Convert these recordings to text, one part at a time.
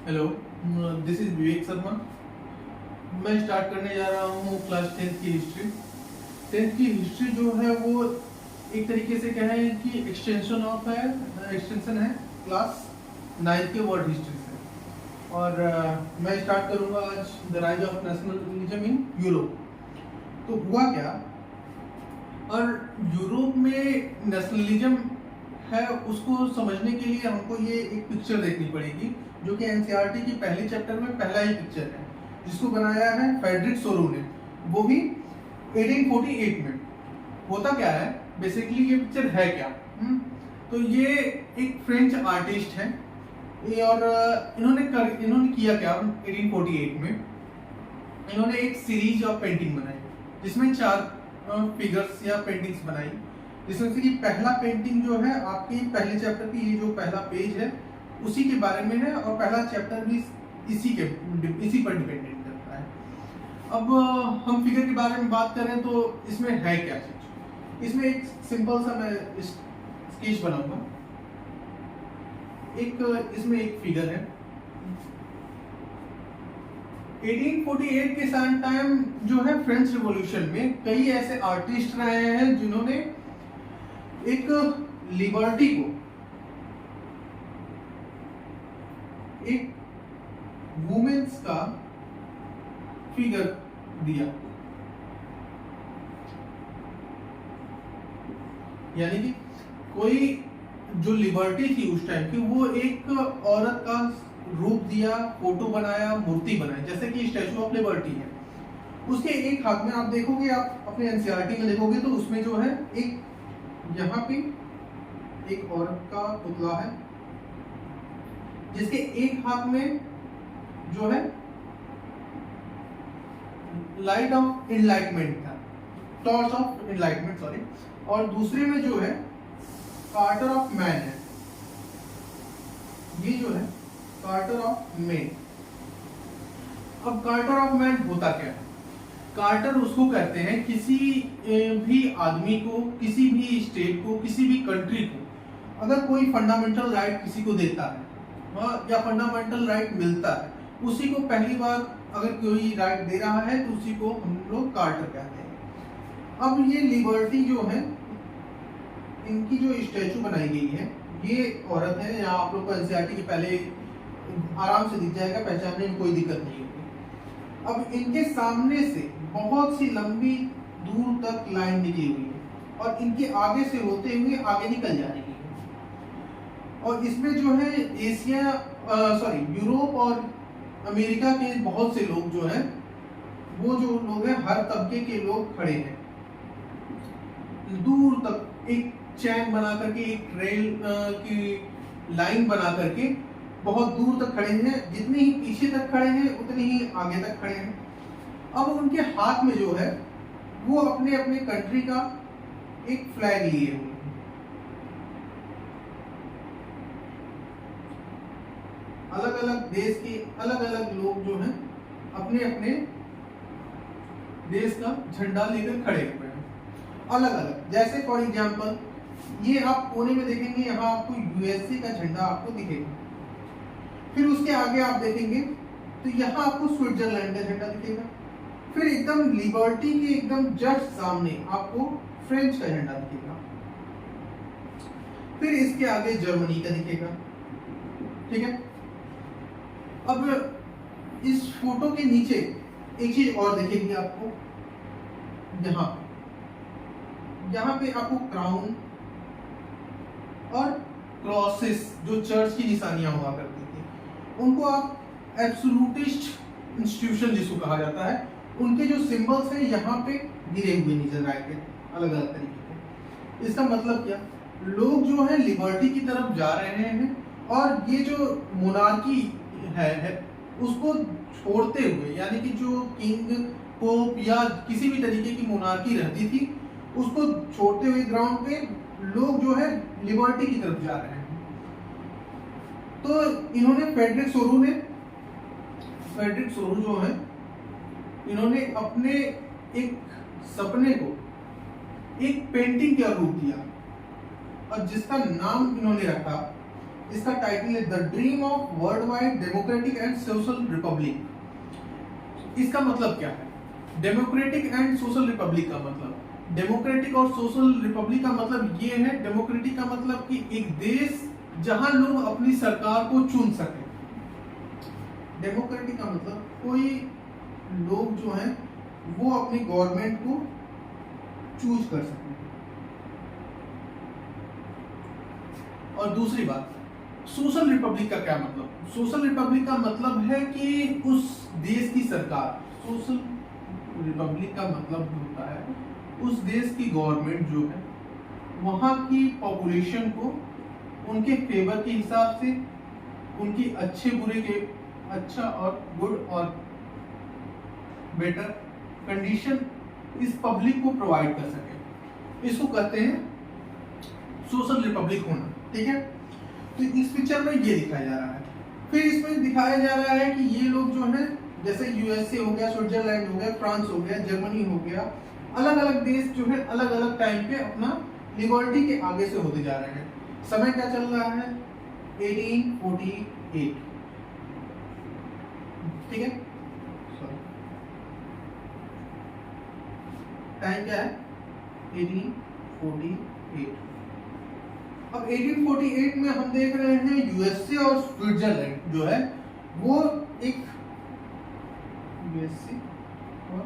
Hello, this is Vivek Sharma. मैं start करने जा रहा हूँ क्लास 10th की हिस्ट्री। 10th की हिस्ट्री जो है वो एक तरीके से कहें कि एक्सटेंशन है क्लास 9th के वर्ल्ड हिस्ट्री से। और मैं स्टार्ट करूँगा आज the rise of nationalism in Europe. तो हुआ क्या, और यूरोप में नेशनलिज्म है उसको समझने के लिए हमको ये एक पिक्चर देखनी पड़ेगी, जो कि एनसीईआरटी की पहले चैप्टर में पहला ही पिक्चर है, जिसको बनाया है फ्रेडरिक सोरो ने, वो भी 1848 में। होता क्या है बेसिकली, ये पिक्चर है क्या? तो ये एक फ्रेंच आर्टिस्ट है और इन्होंने किया क्या 1848 में, इन्होंने एक सीरीज ऑफ पेंटिंग बनाई जिसमें 4 फिगर्स या पेंटिंग्स बनाई, जिसमें से कि पहला पेंटिंग जो है आपके पहले चैप्टर की ये जो पहला पेज है उसी के बारे में है, और पहला चैप्टर भी इसी पर डिपेंडेंट करता है। अब हम फिगर के बारे में बात करें तो इसमें है क्या चीज। इसमें एक सिंपल सा मैं स्केच बनाऊंगा। इसमें एक फिगर है 1848 के सैम टाइम जो है फ्रेंच रिवॉल्यूशन में कई ऐसे आर्टिस्ट रहे हैं जिन्होंने एक लिबर्टी को, एक वुमेन्स का फिगर दिया, यानी कि कोई जो लिबर्टी थी उस टाइम की, वो एक औरत का रूप दिया, फोटो बनाया, मूर्ति बनाई, जैसे कि स्टैचू ऑफ लिबर्टी है। उसके एक हाथ में आप देखोगे, आप अपने एनसीईआरटी में देखोगे तो उसमें जो है एक यहाँ पे एक औरत का पुतला है, जिसके एक हाथ में जो है लाइट ऑफ एनलाइटमेंट था, टॉर्च ऑफ एनलाइटमेंट सॉरी, और दूसरे में जो है कार्टर ऑफ मैन है। ये जो है कार्टर ऑफ मैन। अब कार्टर ऑफ मैन होता क्या है? कार्टर उसको कहते हैं किसी भी आदमी को, किसी भी स्टेट को, किसी भी कंट्री को अगर कोई फंडामेंटल राइट किसी को देता है या फंडामेंटल राइट मिलता है, उसी को पहली बार अगर कोई राइट दे रहा है तो उसी को हम लोग कार्टर कहते हैं। अब ये लिबर्टी जो है, इनकी जो स्टैचू बनाई गई है, ये औरत है, यहाँ आप लोग को एनसीईआरटी के पहले आराम से दिख जाएगा, पहचानने में कोई दिक्कत नहीं होगी। अब इनके सामने से बहुत सी लंबी दूर तक लाइन निकली हुई है और इनके आगे से होते हुए आगे निकल जाएगी। और इसमें जो है यूरोप और अमेरिका के बहुत से लोग जो है, वो जो लोग हैं हर तबके के लोग खड़े हैं, दूर तक एक चैन बना करके, एक रेल की लाइन बना करके बहुत दूर तक खड़े हैं। जितने ही पीछे तक खड़े हैं उतने ही आगे तक खड़े हैं। अब उनके हाथ में जो है वो अपने अपने कंट्री का एक फ्लैग लिए हुए हैं। अलग अलग देश के अलग अलग लोग जो हैं अपने अपने देश का झंडा लेकर खड़े हुए हैं, अलग अलग। जैसे फॉर एग्जांपल ये आप कोने में देखेंगे, यहाँ आपको यूएसए का झंडा आपको दिखेगा। फिर उसके आगे आप देखेंगे तो यहाँ आपको स्विट्जरलैंड का झंडा दिखेगा। फिर एकदम लिबर्टी के एकदम जस्ट सामने आपको फ्रेंच का झंडा दिखेगा। फिर इसके आगे जर्मनी का दिखेगा। ठीक है। अब इस फोटो के नीचे एक चीज और दिखेगी आपको, यहाँ पे आपको क्राउन और क्रॉसेस, जो चर्च की निशानियां हुआ करती थी, उनको आप एब्सोल्यूटिस्ट इंस्टीट्यूशन जिसको कहा जाता है, उनके जो सिंबल्स हैं यहाँ पे गिरे हुए नजर आएंगे अलग अलग तरीके के। इसका मतलब क्या, लोग जो है लिबर्टी की तरफ जा रहे हैं, और ये जो मोनार्की है उसको छोड़ते हुए, यानी कि जो किंग पोप या किसी भी तरीके की मोनार्की रहती थी उसको छोड़ते हुए ग्राउंड पे लोग जो है लिबर्टी की तरफ जा रहे हैं। तो इन्होंने फ्रेडरिक सोरू जो है, इन्होंने अपने एक सपने को एक पेंटिंग का रूप दिया, और जिसका नाम इन्होंने रखा इसका टाइटल है the dream of world wide democratic and social Republic. इसका मतलब क्या है? डेमोक्रेटिक एंड सोशल रिपब्लिक का मतलब, डेमोक्रेटिक और सोशल रिपब्लिक का मतलब ये है, डेमोक्रेटिक का मतलब कि एक देश जहां लोग अपनी सरकार को चुन सके। डेमोक्रेटिक का मतलब कोई लोग जो हैं वो अपनी गवर्नमेंट को चूज कर सके। और दूसरी बात, सोशल रिपब्लिक का क्या मतलब? सोशल रिपब्लिक का मतलब है कि उस देश की सरकार, सोशल रिपब्लिक का मतलब होता है उस देश की गवर्नमेंट जो है वहां की पॉपुलेशन को उनके फेवर के हिसाब से, उनकी अच्छे बुरे के, अच्छा और गुड और बेटर कंडीशन इस पब्लिक को प्रोवाइड कर सके। इसको कहते हैं सोशल रिपब्लिक होना। ठीक है, तो इस पिक्चर में ये दिखाया जा रहा है। फिर इसमें दिखाया जा रहा है कि ये लोग जो है, जैसे यूएसए हो गया, स्विट्जरलैंड हो गया, फ्रांस हो गया, जर्मनी हो गया, अलग अलग देश जो है अलग अलग टाइम पे अपना लिबर्टी के आगे से होते जा रहे हैं। समय क्या चल रहा है? 1848। ठीक है, टाइम क्या है? 1848। अब 1848 में हम देख रहे हैं यूएसए और स्विट्जरलैंड जो है वो एक, यूएसए और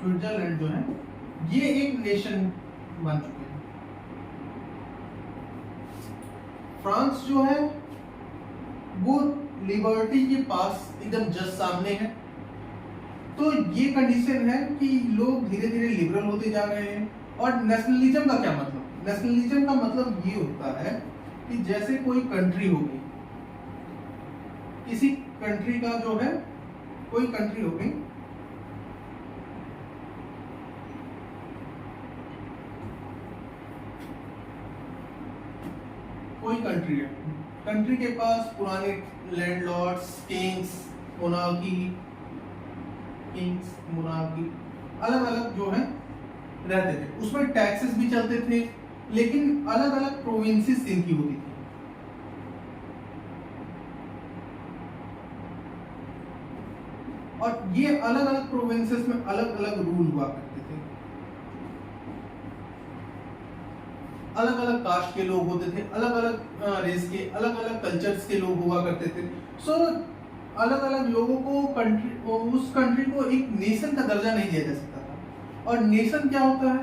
स्विट्जरलैंड जो है ये एक नेशन बन चुके हैं। फ्रांस जो है वो लिबर्टी के पास एकदम जस्ट सामने है। तो ये कंडीशन है कि लोग धीरे धीरे लिबरल होते जा रहे हैं। और नेशनलिज्म का क्या मतलब? नेशनलिज्म का मतलब ये होता है कि जैसे कोई कंट्री होगी, किसी कंट्री का जो है, कोई कंट्री होगी, कोई कंट्री है, कंट्री के पास पुराने लैंडलॉर्ड्स, किंग्स, मोनार्की अलग अलग जो है रहते थे। उसमें टैक्सेस भी चलते थे, लेकिन अलग अलग प्रोविंसेस इनकी होती थी। और ये अलग अलग प्रोविंसेस में अलग अलग रूल हुआ करते थे। अलग अलग कास्ट के लोग होते थे, अलग अलग रेस के, अलग अलग कल्चर्स के लोग हुआ करते थे। सो अलग अलग लोगों को उस कंट्री को एक नेशन का दर्जा नहीं दिया जा सकता था। और नेशन क्या होता है?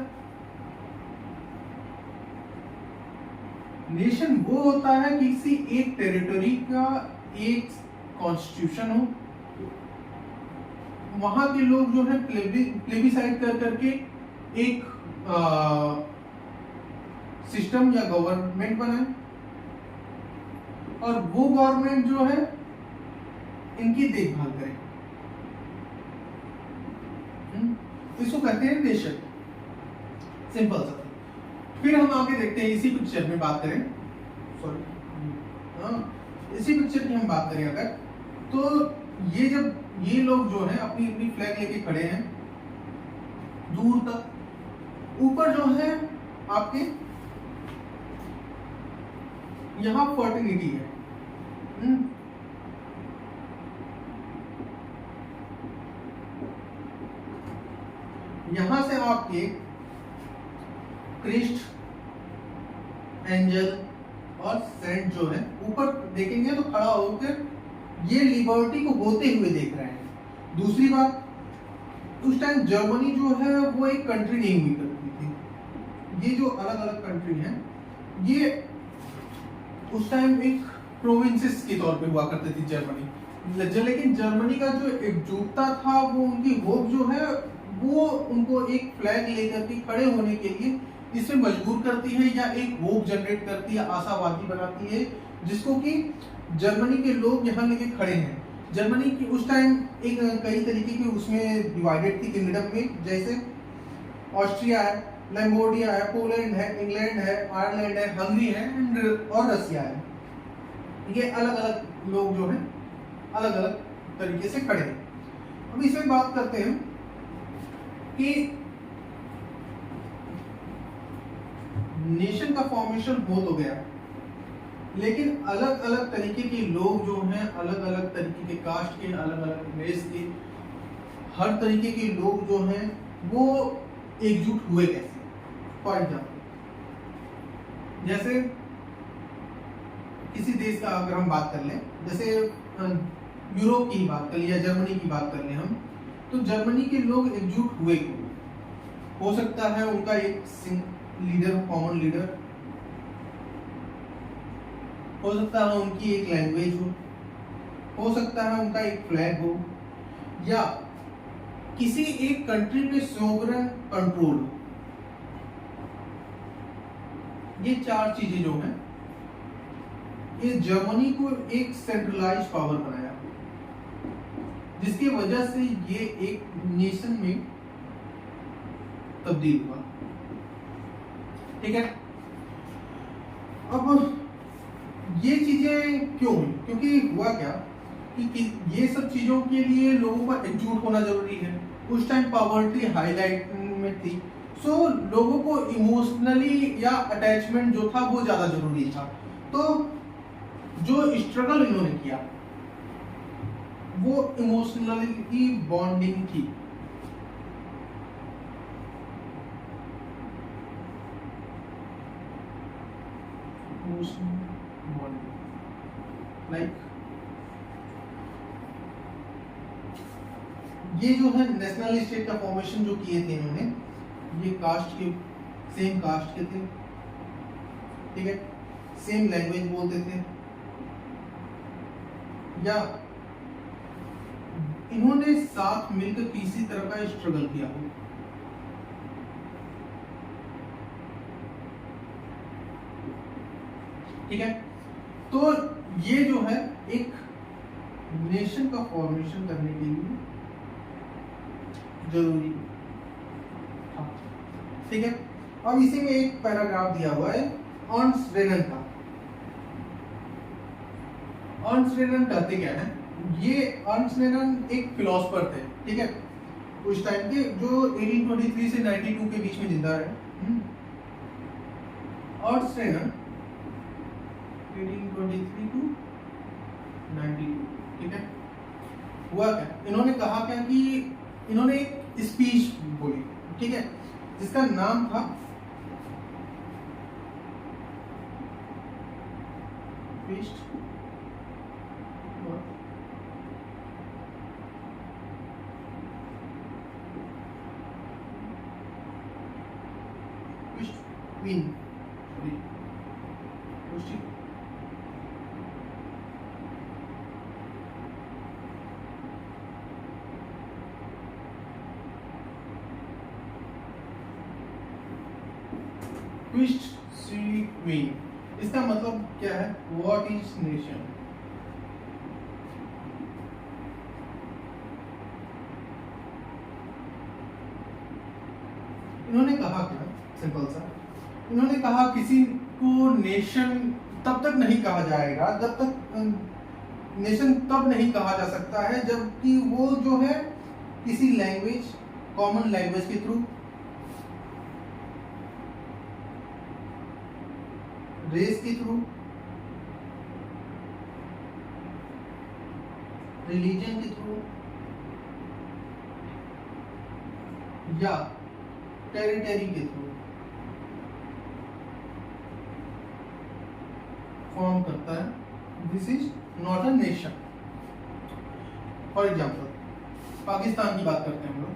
नेशन वो होता है किसी एक टेरिटरी का एक कॉन्स्टिट्यूशन हो, वहां के लोग जो है प्लेबिसाइड कर करके एक सिस्टम या गवर्नमेंट बनाए, और वो गवर्नमेंट जो है इनकी देखभाल करे। इसको कहते हैं नेशन। सिंपल सा। फिर हम आगे देखते हैं, इसी पिक्चर में बात करें, इसी पिक्चर की हम बात करें अगर, तो ये जब ये लोग जो है अपनी अपनी फ्लैग लेके खड़े हैं दूर तक, ऊपर जो है आपके यहां फर्टिलिटी है। यहां से आपके क्रिस्ट, एंजल और सेंट जो है ऊपर देखेंगे तो खड़ा होकर ये लिबर्टी को होते हुए देख रहे हैं। दूसरी बात, उस टाइम जर्मनी जो है वो एक कंट्री नहीं हुई करती थी। ये जो अलग अलग कंट्री हैं ये उस टाइम एक प्रोविंसेस के तौर पे हुआ करती थी जर्मनी। लेकिन जर्मनी का जो एकजुटता था, वो उनकी होप जो है वो उनको एक फ्लैग लेकर के खड़े होने के लिए इसमें मजबूर करती है, या एक होप जनरेट करती है, आशावादी बनाती है, जिसको कि जर्मनी के लोग यहाँ लेके खड़े हैं। जर्मनी की उस टाइम एक कई तरीके की उसमें डिवाइडेड थी किंगडम में, जैसे ऑस्ट्रिया है, लैम्बोर्डिया है, पोलैंड है, इंग्लैंड है, आयरलैंड है, हंगरी है और रसिया है। ये अलग अलग लोग जो हैं अलग अलग तरीके से खड़े हैं। अब इसमें बात करते हैं कि नेशन का फॉर्मेशन हो तो गया, लेकिन अलग अलग तरीके के लोग जो हैं, अलग अलग तरीके के कास्ट के, अलग अलग रेस के, हर तरीके के लोग जो हैं वो एकजुट हुए कैसे। फॉर एग्जाम्पल, जैसे किसी देश का अगर हम बात कर लें, जैसे यूरोप की बात कर लें या जर्मनी की बात कर लें हम, तो जर्मनी के लोग एकजुट हुए क्यों? हो सकता है उनका एक लीडर, कॉमन लीडर, हो सकता है उनकी एक लैंग्वेज हो सकता है उनका एक फ्लैग हो, या किसी एक कंट्री पे सोवरेन कंट्रोल हो। ये चार चीजें जो हैं, ये जर्मनी को एक सेंट्रलाइज पावर बनाया, जिसकी वजह से ये एक नेशन में तब्दील हुआ। ठीक है, अब ये चीजें क्यों हुई? क्योंकि हुआ क्या कि ये सब चीजों के लिए लोगों का एकजुट होना जरूरी है। उस टाइम पॉवर्टी हाईलाइट में थी, सो लोगों को इमोशनली या अटैचमेंट जो था वो ज्यादा जरूरी था। तो जो स्ट्रगल इन्होंने किया वो इमोशनली बॉन्डिंग थी। लाइक ये जो है नेशनल स्टेट का फॉर्मेशन जो किए थे इन्होंने, ये कास्ट के, सेम कास्ट के थे, ठीक है, सेम लैंग्वेज बोलते थे, या इन्होंने साथ मिलकर किसी तरह का स्ट्रगल किया हो। ठीक है, तो ये जो है एक नेशन का फॉर्मेशन करने के लिए जरूरी था। ठीक है, अब इसी में एक पैराग्राफ दिया हुआ है अर्नस्ट रेनन का। अर्नस्ट रेनन कहते क्या है? ये अर्नस्ट रेनन एक फिलोसोफर थे, ठीक है, उस टाइम के, जो 1823 से 92 के बीच में जिंदा रहे। अर्नस्ट रेनन 1823 टू 92, ठीक है। हुआ क्या, इन्होंने कहा क्या कि इन्होंने एक स्पीच बोली, ठीक है, जिसका नाम था इसका मतलब क्या है? What is nation? इन्होंने कहा क्या, सिंपल सा, इन्होंने कहा किसी को नेशन तब तक नहीं कहा जाएगा, जब तक नेशन तब नहीं कहा जा सकता है जबकि वो जो है किसी लैंग्वेज, कॉमन लैंग्वेज के थ्रू, रेस के थ्रू, रिलीजन के थ्रू, या टेरिटरी के थ्रू फॉर्म करता है। This is not a nation. For example, Pakistan की बात करते हैं हम लोग,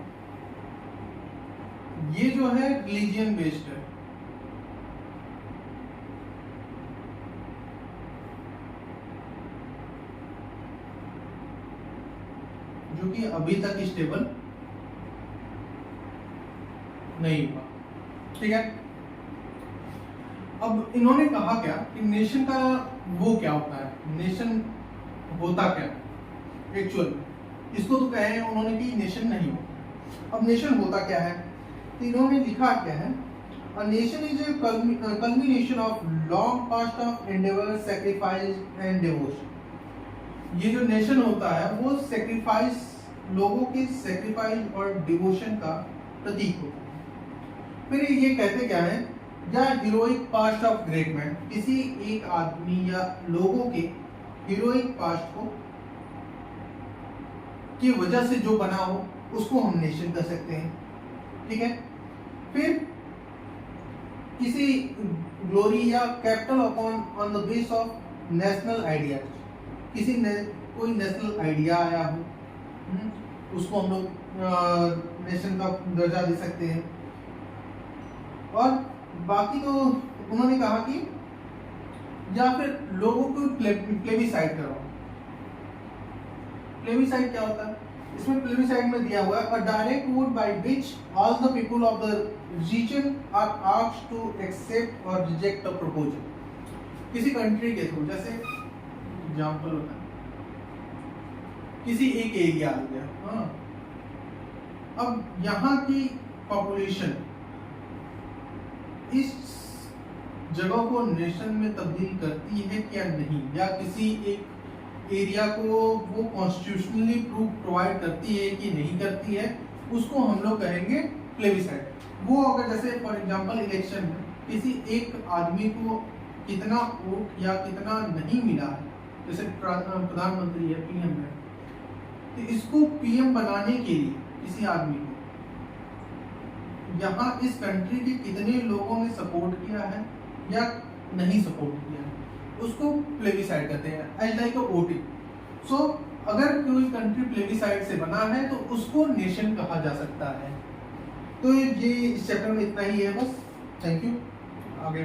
ये जो है रिलीजियन बेस्ड है, जो कि अभी तक स्टेबल नहीं हुआ। ठीक है, अब इन्होंने कहा क्या कि नेशन का वो क्या होता है, नेशन होता क्या एक्चुअल, इसको तो कहे उन्होंने कि नेशन नहीं हो। अब नेशन होता क्या है, तो इन्होंने लिखा क्या है, a nation is a culmination of long past of Endeavour, sacrifice and devotion. ये जो नेशन होता है वो सैक्रिफाइस, लोगों के सैक्रिफाइस और डिवोशन का प्रतीक होता है। फिर ये कहते क्या है या heroic past of great man, किसी एक आदमी या लोगों के हीरोइक पास्ट को की वजह से जो बना हो उसको हम नेशन कर सकते हैं, ठीक है। फिर किसी ग्लोरी या capital upon on the base of national idea, किसी ने कोई नेशनल आइडिया आया हो, उसको हम लोग नेशन का दर्जा दे सकते हैं। और बाकी तो उन्होंने कहा कि या फिर लोगों को प्लेबिसाइड कराओ। प्लेबिसाइड क्या होता है? इसमें प्लेबिसाइड में दिया हुआ है a direct vote by which all the people of the region are asked to accept और रिजेक्ट अ प्रपोजल। किसी कंट्री के थ्रू, जैसे एग्जांपल होता है किसी एक एरिया आ गया, हाँ, अब यहाँ की पॉपुलेशन इस जगह को नेशन में तब्दील करती है क्या नहीं, या किसी एक एरिया को वो कॉन्स्टिट्यूशनली प्रोवाइड करती है कि नहीं करती है, उसको हम लोग कहेंगे प्लेबिसाइड। वो अगर जैसे फॉर एग्जांपल इलेक्शन में किसी एक आदमी को कितना वोट या कितना नहीं मिला है, जैसे प्रधानमंत्री है, पीएम है, तो इसको पीएम बनाने के लिए किसी आदमी को यहाँ इस कंट्री के कितने लोगों ने सपोर्ट किया है या नहीं सपोर्ट किया है, उसको प्लेबिसाइड कहते हैं, एज लाइक अ वोटिंग। सो अगर कोई कंट्री प्लेबिसाइड से बना है तो उसको नेशन कहा जा सकता है। तो ये इस चैप्टर में इतना ही है बस। Thank you. आगे